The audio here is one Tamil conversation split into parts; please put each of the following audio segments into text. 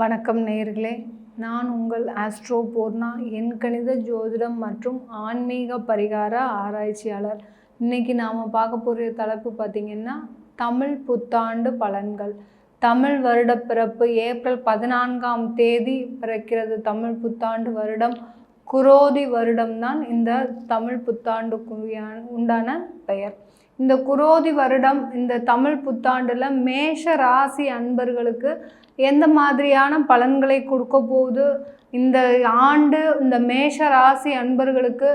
வணக்கம் நேயர்களே, நான் உங்கள் ஆஸ்ட்ரோ பூர்ணா, எண்கணித ஜோதிடம் மற்றும் ஆன்மீக பரிகார ஆராய்ச்சியாளர். இன்றைக்கி நாம் பார்க்க போகிற தலைப்பு பார்த்திங்கன்னா தமிழ் புத்தாண்டு பலன்கள். தமிழ் வருட பிறப்பு ஏப்ரல் 14ஆம் தேதி பிறக்கிறது. தமிழ் புத்தாண்டு வருடம் குரோதி வருடம்தான் இந்த தமிழ் புத்தாண்டுக்கு உண்டான பெயர். இந்த குரோதி வருடம் இந்த தமிழ் புத்தாண்டில் மேஷ ராசி அன்பர்களுக்கு எந்த மாதிரியான பலன்களை கொடுக்க போகுது, இந்த ஆண்டு இந்த மேஷ ராசி அன்பர்களுக்கு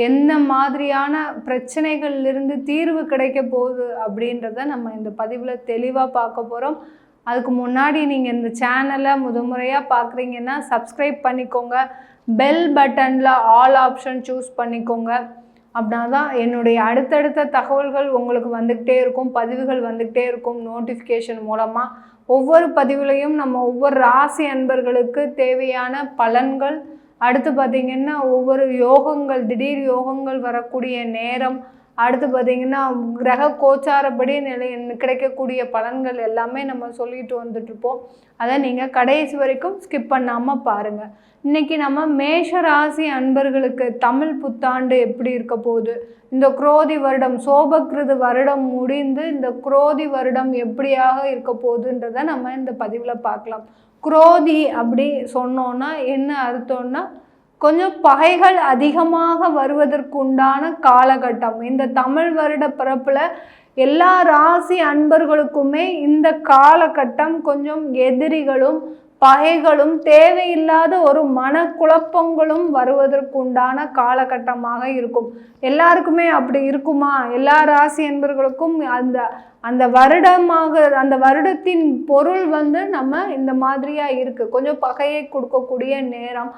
எந்த மாதிரியான பிரச்சனைகள்லிருந்து தீர்வு கிடைக்க போகுது அப்படின்றத நம்ம இந்த பதிவில் தெளிவாக பார்க்க போகிறோம். அதுக்கு முன்னாடி நீங்கள் இந்த சேனலை முறையாக பார்க்குறீங்கன்னா சப்ஸ்கிரைப் பண்ணிக்கோங்க, பெல் பட்டனில் ஆல் ஆப்ஷன் சூஸ் பண்ணிக்கோங்க. அப்படின்னா தான் என்னுடைய அடுத்தடுத்த தகவல்கள் உங்களுக்கு வந்துக்கிட்டே இருக்கும், பதிவுகள் வந்துக்கிட்டே இருக்கும் நோட்டிஃபிகேஷன் மூலமாக. ஒவ்வொரு பதிவுலையும் நம்ம ஒவ்வொரு ராசி அன்பர்களுக்கு தேவையான பலன்கள், அடுத்து பார்த்திங்கன்னா ஒவ்வொரு யோகங்கள், திடீர் யோகங்கள் வரக்கூடிய நேரம், அடுத்து பார்த்திங்கன்னா கிரக கோச்சாரப்படி கிடைக்கக்கூடிய பலன்கள் எல்லாமே நம்ம சொல்லிட்டு வந்துட்ருப்போம். அதை நீங்கள் கடைசி வரைக்கும் ஸ்கிப் பண்ணாமல் பாருங்கள். இன்றைக்கி நம்ம மேஷ ராசி அன்பர்களுக்கு தமிழ் புத்தாண்டு எப்படி இருக்க போகுது, இந்த குரோதி வருடம் சோபகிருது வருடம் முடிந்து இந்த குரோதி வருடம் எப்படியாக இருக்க போகுதுன்றதை நம்ம இந்த பதிவில் பார்க்கலாம். குரோதி அப்படி சொன்னோன்னா என்ன அர்த்தம்னா கொஞ்சம் பகைகள் அதிகமாக வருவதற்குண்டான காலகட்டம். இந்த தமிழ் வருட பிறப்பில் எல்லா ராசி அன்பர்களுக்குமே இந்த காலகட்டம் கொஞ்சம் எதிரிகளும் பகைகளும் தேவையில்லாத ஒரு மனக்குழப்பங்களும் வருவதற்குண்டான காலகட்டமாக இருக்கும். எல்லாருக்குமே அப்படி இருக்குமா? எல்லா ராசி அன்பர்களுக்கும் அந்த அந்த வருடத்தின் பொருள் நம்ம இந்த மாதிரியாக இருக்குது. கொஞ்சம் பகையை கொடுக்கக்கூடிய நேரம்.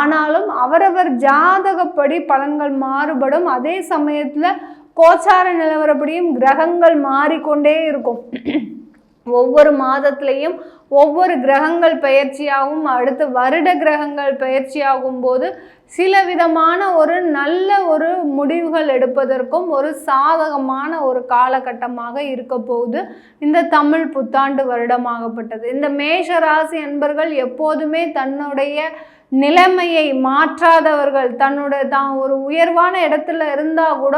ஆனாலும் அவரவர் ஜாதகப்படி பலன்கள் மாறுபடும். அதே சமயத்தில் கோச்சார நிலவரப்படியும் கிரகங்கள் மாறிக்கொண்டே இருக்கும். ஒவ்வொரு மாதத்துலேயும் ஒவ்வொரு கிரகங்கள் பயிற்சியாகும். அடுத்து வருட கிரகங்கள் பயிற்சியாகும் போது சில விதமான ஒரு நல்ல ஒரு முடிவுகள் எடுப்பதற்கும் ஒரு சாதகமான ஒரு காலகட்டமாக இருக்க போகுது இந்த தமிழ் புத்தாண்டு வருடமாகப்பட்டது. இந்த மேஷ ராசி அன்பர்கள் எப்போதுமே தன்னுடைய நிலைமையை மாற்றாதவர்கள். தான் ஒரு உயர்வான இடத்துல இருந்தால் கூட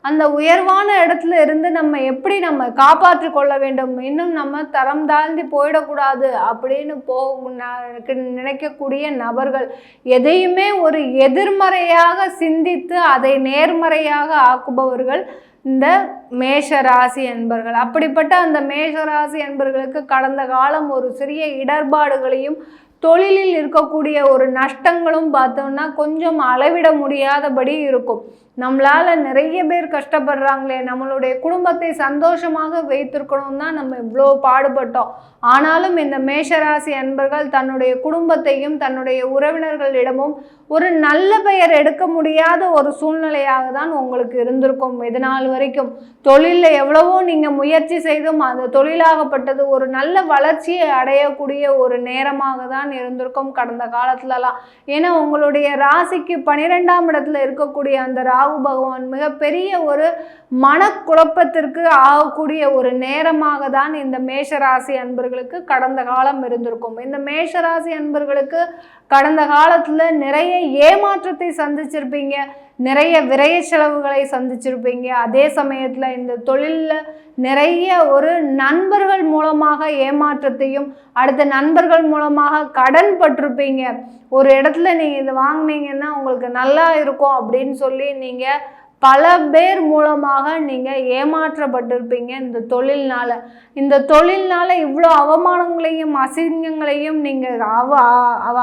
அந்த உயர்வான இடத்துல இருந்து நம்ம காப்பாற்றி கொள்ள வேண்டும், இன்னும் நம்ம தரம் தாழ்ந்து போயிடக்கூடாது அப்படின்னு நினைக்கக்கூடிய நபர்கள், எதையுமே ஒரு எதிர்மறையாக சிந்தித்து அதை நேர்மறையாக ஆக்குபவர்கள் இந்த மேஷ ராசி அன்பர்கள். அப்படிப்பட்ட அந்த மேஷ ராசி அன்பர்களுக்கு கடந்த காலம் ஒரு சிறிய இடர்பாடுகளையும் தொழிலில் இருக்கக்கூடிய ஒரு நஷ்டங்களும் பார்த்தோம்னா கொஞ்சம் அளவிட முடியாதபடி இருக்கும். நம்மளால் நிறைய பேர் கஷ்டப்படுறாங்களே, நம்மளுடைய குடும்பத்தை சந்தோஷமாக வைத்திருக்கணும் தான் நம்ம இவ்வளோ பாடுபட்டோம். ஆனாலும் இந்த மேஷராசி அன்பர்கள் தன்னுடைய குடும்பத்தையும் தன்னுடைய உறவினர்களிடமும் ஒரு நல்ல பெயர் எடுக்க முடியாத ஒரு சூழ்நிலையாக தான் உங்களுக்கு இருந்திருக்கும். இதனால் வரைக்கும் தொழிலில் எவ்வளவோ நீங்கள் முயற்சி செய்தும் அந்த தொழிலாகப்பட்டது ஒரு நல்ல வளர்ச்சியை அடையக்கூடிய ஒரு நேரமாக தான் இருந்திருக்கும் கடந்த காலத்துலலாம். ஏன்னா உங்களுடைய ராசிக்கு 12ஆம் இடத்துல இருக்கக்கூடிய அந்த ராகு பகவான் மிகப்பெரிய ஒரு மனக்குழப்பத்திற்கு ஆகக்கூடிய ஒரு நேரமாக தான் இந்த மேஷராசி அன்பர்களுக்கு கடந்த காலம் இருந்திருக்கும். இந்த மேஷராசி அன்பர்களுக்கு கடந்த காலத்துல நிறைய ஏமாற்றத்தை சந்திச்சிருப்பீங்க, நிறைய விரய செலவுகளை சந்திச்சிருப்பீங்க. அதே சமயத்துல இந்த தொழிலில் நிறைய ஒரு நண்பர்கள் மூலமாக ஏமாற்றத்தையும், அடுத்த நண்பர்கள் மூலமாக கடன் பட்டிருப்பீங்க. ஒரு இடத்துல நீங்கள் இதை வாங்கினீங்கன்னா உங்களுக்கு நல்லா இருக்கும் அப்படின்னு சொல்லி நீங்கள் பல பேர் மூலமாக நீங்கள் ஏமாற்றப்பட்டிருப்பீங்க. இந்த தொழில்னால இவ்வளோ அவமானங்களையும் அசிங்கங்களையும் நீங்கள்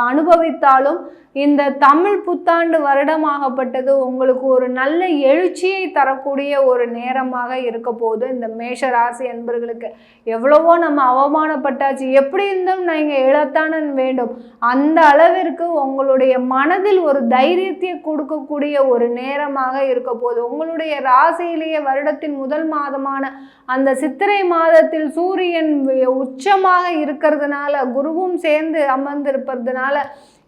அனுபவித்தாலும் இந்த தமிழ் புத்தாண்டு வருடமாகப்பட்டது உங்களுக்கு ஒரு நல்ல எழுச்சியை தரக்கூடிய ஒரு நேரமாக இருக்க போகுது இந்த மேஷ ராசி அன்பர்களுக்கு. எவ்வளவோ நம்ம அவமானப்பட்டாச்சு, எப்படி இருந்தும் நீங்கள் எழத்தான வேண்டும், அந்த அளவிற்கு உங்களுடைய மனதில் ஒரு தைரியத்தை கொடுக்கக்கூடிய ஒரு நேரமாக இருக்க போகுது. உங்களுடைய ராசியிலேயே வருடத்தின் முதல் மாதமான அந்த சித்திரை மாதத்தில் சூரியன் உச்சமாக இருக்கிறதுனால, குருவும் சேர்ந்து அமர்ந்திருப்பதுனால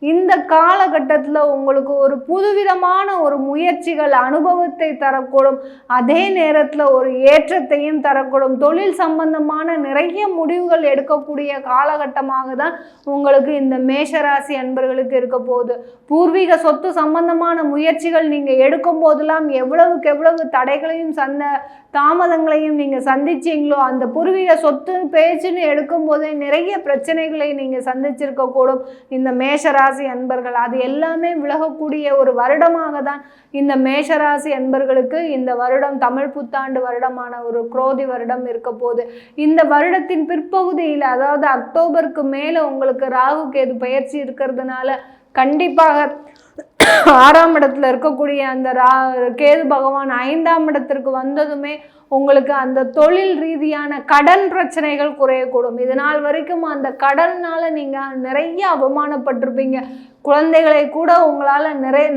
இந்த காலகட்டத்தில் உங்களுக்கு ஒரு புதுவிதமான ஒரு முயற்சிகள் அனுபவத்தை தரக்கூடும். அதே நேரத்தில் ஒரு ஏற்றத்தையும் தரக்கூடும். தொழில் சம்பந்தமான நிறைய முடிவுகள் எடுக்கக்கூடிய காலகட்டமாக தான் உங்களுக்கு இந்த மேஷராசி அன்பர்களுக்கு இருக்க போகுது. பூர்வீக சொத்து சம்பந்தமான முயற்சிகள் நீங்கள் எடுக்கும் போதெல்லாம் எவ்வளவுக்கு எவ்வளவு தடைகளையும் தாமதங்களையும் நீங்கள் சந்திச்சீங்களோ, அந்த பூர்வீக சொத்து பேச்சுன்னு எடுக்கும் போதே நிறைய பிரச்சனைகளை நீங்கள் சந்திச்சிருக்கக்கூடும் இந்த மேஷராசி அன்பர்கள். அது எல்லாமே விலகக்கூடிய ஒரு வருடமாக தான் இந்த மேஷராசி அன்பர்களுக்கு இந்த வருடம் தமிழ் புத்தாண்டு வருடமான ஒரு குரோதி வருடம் இருக்க போகுது. இந்த வருடத்தின் பிற்பகுதியில், அதாவது அக்டோபருக்கு மேலே உங்களுக்கு ராகு கேது பயிற்சி இருக்கிறதுனால கண்டிப்பாக 6ஆம் இடத்துல இருக்கக்கூடிய அந்த கேது பகவான் 5ஆம் இடத்திற்கு வந்ததுமே உங்களுக்கு அந்த தொழில் ரீதியான கடன் பிரச்சனைகள் குறையக்கூடும். இதனால் வரைக்கும் அந்த கடனால் நீங்கள் நிறைய அவமானப்பட்டிருப்பீங்க. குழந்தைகளை கூட உங்களால்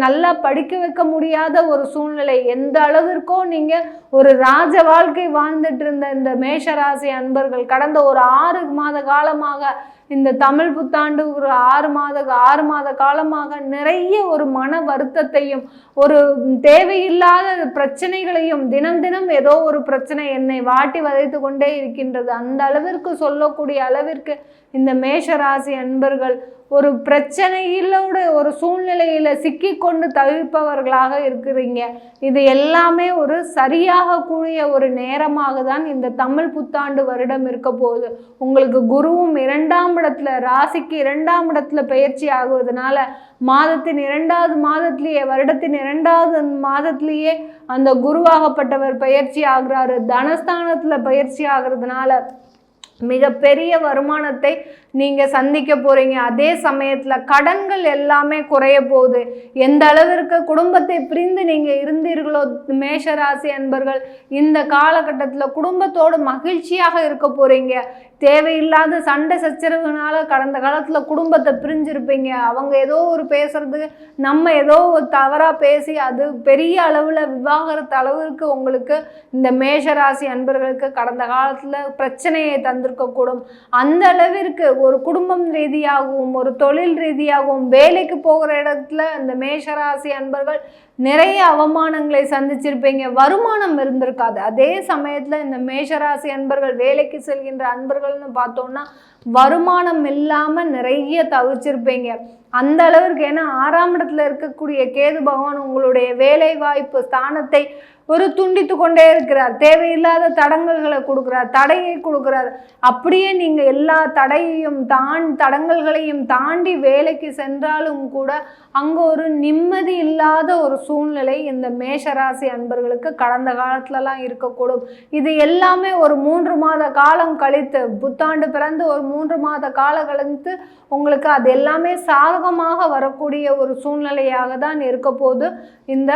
நல்லா படிக்க வைக்க முடியாத ஒரு சூழ்நிலை. எந்த அளவிற்கோ நீங்கள் ஒரு ராஜ வாழ்க்கை வாழ்ந்துட்டு இருந்த இந்த மேஷராசி அன்பர்கள் கடந்த ஒரு 6 மாத காலமாக, இந்த தமிழ் புத்தாண்டு ஒரு 6 மாத காலமாக நிறைய ஒரு மன வருத்தத்தையும் ஒரு தேவையில்லாத பிரச்சனைகளையும், தினம் தினம் ஏதோ ஒரு பிரச்சனை என்னை வாட்டி வதைத்து கொண்டே இருக்கின்றது. அந்த அளவிற்கு சொல்லக்கூடிய அளவிற்கு இந்த மேஷராசி அன்பர்கள் ஒரு பிரச்சனையிலோட ஒரு சூழ்நிலையில சிக்கிக்கொண்டு தவிப்பவர்களாக இருக்கிறீங்க. இது எல்லாமே ஒரு சரியாக கூடிய ஒரு நேரமாக தான் இந்த தமிழ் புத்தாண்டு வருடம் இருக்க போகுது. உங்களுக்கு குருவும் 2ஆம் இடத்துல, ராசிக்கு 2ஆம் இடத்துல பயிற்சி ஆகுவதனால மாதத்தின் 2வது மாதத்திலேயே, வருடத்தின் 2வது மாதத்திலேயே அந்த குருவாகப்பட்டவர் பயிற்சி ஆகிறாரு. தனஸ்தானத்துல பயிற்சி ஆகிறதுனால மிகப்பெரிய வருமானத்தை நீங்கள் சந்திக்க போகிறீங்க. அதே சமயத்தில் கடன்கள் எல்லாமே குறைய போகுது. எந்த அளவிற்கு குடும்பத்தை பிரிந்து நீங்கள் இருந்தீர்களோ மேஷராசி அன்பர்கள், இந்த காலகட்டத்தில் குடும்பத்தோடு மகிழ்ச்சியாக இருக்க போகிறீங்க. தேவையில்லாத சண்டை சச்சரவுனால கடந்த காலத்தில் குடும்பத்தை பிரிஞ்சிருப்பீங்க. அவங்க ஏதோ ஒரு பேசுறதுக்கு நம்ம ஏதோ ஒரு தவறாக பேசி அது பெரிய அளவில் விவாகரத்து அளவிற்கு உங்களுக்கு இந்த மேஷராசி அன்பர்களுக்கு கடந்த காலத்தில் பிரச்சனையை தந்திருக்கக்கூடும். அந்த அளவிற்கு ஒரு குடும்பம் ரீதியாகவும் ஒரு தொழில் ரீதியாகவும் வேலைக்கு போகிற இடத்துல இந்த மேஷராசி அன்பர்கள் நிறைய அவமானங்களை சந்திச்சிருப்பீங்க. வருமானம் இருந்திருக்காது. அதே சமயத்தில் இந்த மேஷராசி அன்பர்கள் வேலைக்கு செல்கின்ற அன்பர்கள்னு பார்த்தோம்னா வருமானம் இல்லாமல் நிறைய தவிச்சிருப்பீங்க. அந்த அளவிற்கு, ஏன்னா 6ஆம் இடத்துல இருக்கக்கூடிய கேது பகவான் உங்களுடைய வேலை வாய்ப்பு ஸ்தானத்தை ஒரு துண்டித்து கொண்டே இருக்கிறார். தேவையில்லாத தடங்கல்களை கொடுக்குறார், தடையை கொடுக்குறார். அப்படியே நீங்கள் எல்லா தடையையும் தடங்கல்களையும் தாண்டி வேலைக்கு சென்றாலும் கூட அங்கே ஒரு நிம்மதி இல்லாத ஒரு சூழ்நிலை இந்த மேஷராசி அன்பர்களுக்கு கடந்த காலத்துலலாம் இருக்கக்கூடும். இது எல்லாமே ஒரு 3 மாத காலம் கழித்து, புத்தாண்டு பிறந்து ஒரு 3 மாத காலம் கழித்து உங்களுக்கு அது எல்லாமே சாதகமாக வரக்கூடிய ஒரு சூழ்நிலையாக தான் இருக்க போது இந்த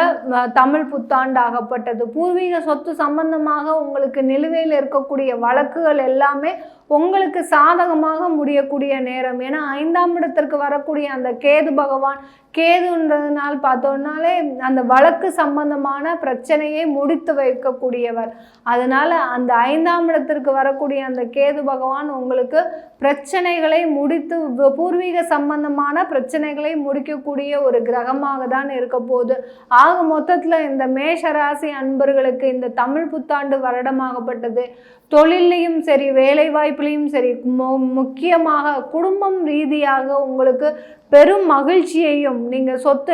தமிழ் புத்தாண்டு ஆகப்பட்டது. பூர்வீக சொத்து சம்பந்தமாக உங்களுக்கு நிலுவையில் இருக்கக்கூடிய வழக்குகள் எல்லாமே உங்களுக்கு சாதகமாக முடியக்கூடிய நேரம். ஏன்னா 5ஆம் இடத்திற்கு வரக்கூடிய அந்த கேது பகவான், கேதுன்றதுனால பார்த்தோம்னாலே அந்த வழக்கு சம்பந்தமான பிரச்சனையை முடித்து வைக்கக்கூடியவர். அதனால அந்த 5ஆம் இடத்திற்கு வரக்கூடிய அந்த கேது பகவான் உங்களுக்கு பிரச்சனைகளை முடித்து, பூர்வீக சம்பந்தமான பிரச்சனைகளை முடிக்கக்கூடிய ஒரு கிரகமாக தான் இருக்க போகுது. ஆக மொத்தத்தில் இந்த மேஷராசி அன்பர்களுக்கு இந்த தமிழ் புத்தாண்டு வருடமாகப்பட்டது தொழிலையும் சரி வேலை வாய்ப்புலையும் சரி முக்கியமாக குடும்பம் ரீதியாக உங்களுக்கு பெரும் மகிழ்ச்சியையும், நீங்கள் சொத்து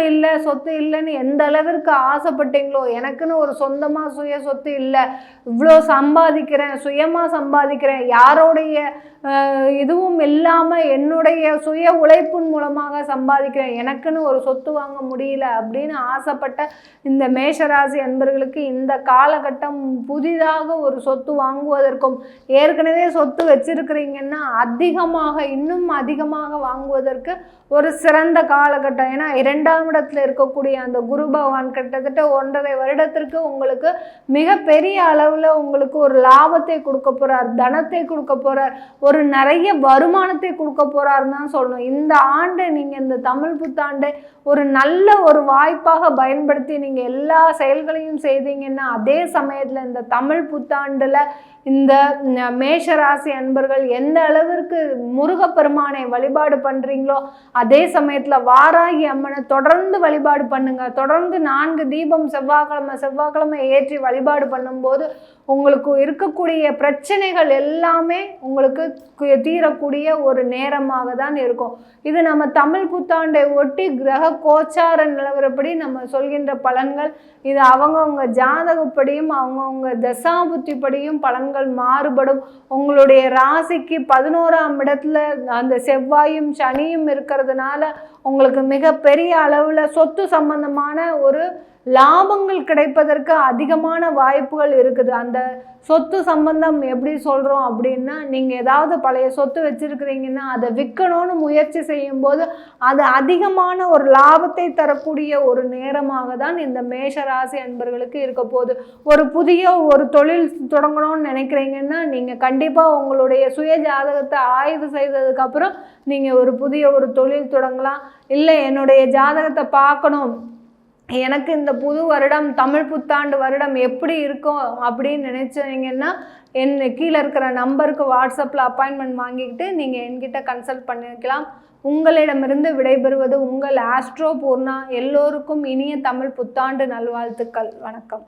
இல்லைன்னு எந்த அளவிற்கு ஆசைப்பட்டீங்களோ, எனக்குன்னு ஒரு சொந்தமாக சுய சொத்து இல்லை, இவ்வளோ சம்பாதிக்கிறேன், சுயமாக சம்பாதிக்கிறேன், யாரோடைய இதுவும் இல்லாமல் என்னுடைய சுய உழைப்பின் மூலமாக சம்பாதிக்கிறேன், எனக்குன்னு ஒரு சொத்து வாங்க முடியல அப்படின்னு ஆசைப்பட்ட இந்த மேஷராசி அன்பர்களுக்கு இந்த காலகட்டம் புதிதாக ஒரு சொத்து வாங்குவதற்கும், ஏற்கனவே சொத்து வச்சிருக்கிறீங்கன்னா இன்னும் அதிகமாக வாங்குவதற்கு ஒரு சிறந்த காலகட்டம். ஏன்னா 2ஆம் இடத்துல இருக்கக்கூடிய அந்த குரு பகவான் கிட்டத்தட்ட 1.5 வருடத்திற்கு உங்களுக்கு மிகப்பெரிய அளவில் உங்களுக்கு ஒரு லாபத்தை கொடுக்க போறார், தனத்தை கொடுக்க போறார், ஒரு நிறைய வருமானத்தை கொடுக்க போறாருன்னு தான் சொல்லணும். இந்த ஆண்டு நீங்கள் இந்த தமிழ் புத்தாண்டு ஒரு நல்ல ஒரு வாய்ப்பாக பயன்படுத்தி நீங்கள் எல்லா செயல்களையும் செய்தீங்கன்னா, அதே சமயத்தில் இந்த தமிழ் புத்தாண்டில் இந்த மேஷராசி அன்பர்கள் எந்த அளவிற்கு முருகப்பெருமானை வழிபாடு பண்ணுறீங்களோ அதே சமயத்தில் வாராகி அம்மனை தொடர்ந்து வழிபாடு பண்ணுங்க. தொடர்ந்து 4 தீபம் செவ்வாய்க்கிழமை ஏற்றி வழிபாடு பண்ணும்போது உங்களுக்கு இருக்கக்கூடிய பிரச்சனைகள் எல்லாமே உங்களுக்கு தீரக்கூடிய ஒரு நேரமாக தான் இருக்கும். இது நம்ம தமிழ் புத்தாண்டை ஒட்டி கிரக கோச்சார நிலவரப்படி நம்ம சொல்கின்ற பலன்கள். இது அவங்கவுங்க ஜாதகப்படியும் அவங்கவுங்க தசாபுத்திப்படியும் பலன்கள் மாறுபடும். உங்களுடைய ராசிக்கு 11ஆம் இடத்துல அந்த செவ்வாயும் சனியும் இருக்கிறதுனால உங்களுக்கு மிகப்பெரிய அளவில் சொத்து சம்பந்தமான ஒரு லாபங்கள் கிடைப்பதற்கு அதிகமான வாய்ப்புகள் இருக்குது. அந்த சொத்து சம்பந்தம் எப்படி சொல்கிறோம் அப்படின்னா, நீங்கள் ஏதாவது பழைய சொத்து வச்சுருக்கிறீங்கன்னா அதை விற்கணும்னு முயற்சி செய்யும்போது அது அதிகமான ஒரு லாபத்தை தரக்கூடிய ஒரு நேரமாக தான் இந்த மேஷராசி அன்பர்களுக்கு இருக்க போகுது. ஒரு புதிய ஒரு தொழில் தொடங்கணும்னு நினைக்கிறீங்கன்னா நீங்கள் கண்டிப்பாக உங்களுடைய சுய ஜாதகத்தை ஆய்வு செய்ததுக்கப்புறம் நீங்கள் ஒரு புதிய ஒரு தொழில் தொடங்கலாம். இல்லை என்னுடைய ஜாதகத்தை பார்க்கணும், எனக்கு இந்த புது வருடம் தமிழ் புத்தாண்டு வருடம் எப்படி இருக்கும் அப்படின்னு நினச்சிங்கன்னா கீழே இருக்கிற நம்பருக்கு வாட்ஸ்அப்பில் அப்பாயின்மெண்ட் வாங்கிக்கிட்டு நீங்கள் என்கிட்ட கன்சல்ட் பண்ணிக்கலாம். உங்களிடமிருந்து விடைபெறுவது உங்கள் ஆஸ்ட்ரோ பூர்ணா. எல்லோருக்கும் இனிய தமிழ் புத்தாண்டு நல்வாழ்த்துக்கள். வணக்கம்.